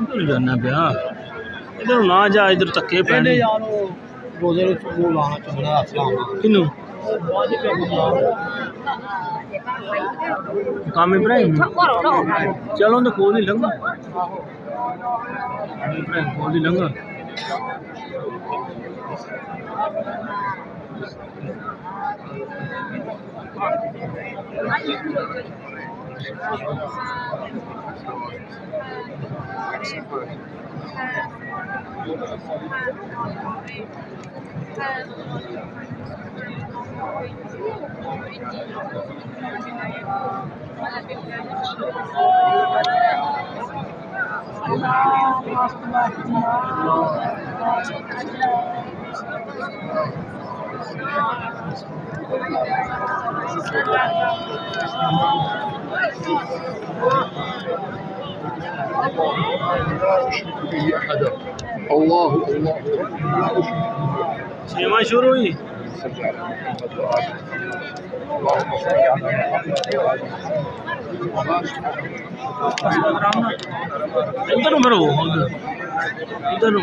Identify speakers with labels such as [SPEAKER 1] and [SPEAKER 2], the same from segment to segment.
[SPEAKER 1] इधर जाना पे इधर ना जा इधर धक्के पैने किनू काम इब्राहिम चलो तो कोल ही लंघा इब्राहिम कोल ही लंघा
[SPEAKER 2] الله
[SPEAKER 1] सेवा शुरू हुई इधर मरो इधर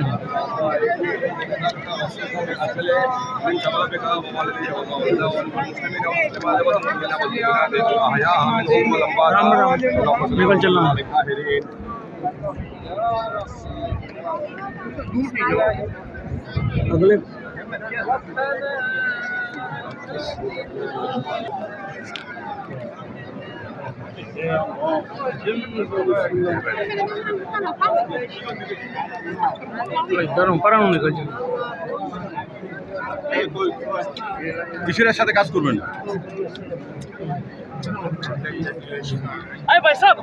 [SPEAKER 1] राम राम निकल चलना अगले इधर ऊपर निकल चल
[SPEAKER 2] কিসের সাথে কাজ করবেন
[SPEAKER 1] আয় ভাই সাহেব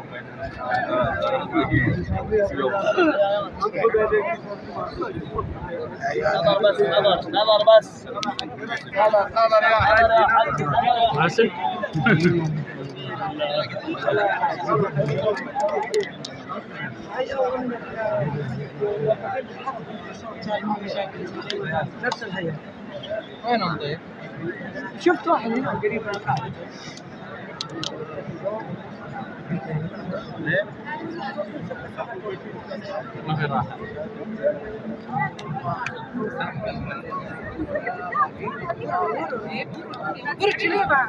[SPEAKER 1] نظر بس عسل نفس الهيئة وين نضيف؟ شفت واحد هنا قريب من الخارج ما في راحة برج ليه بقى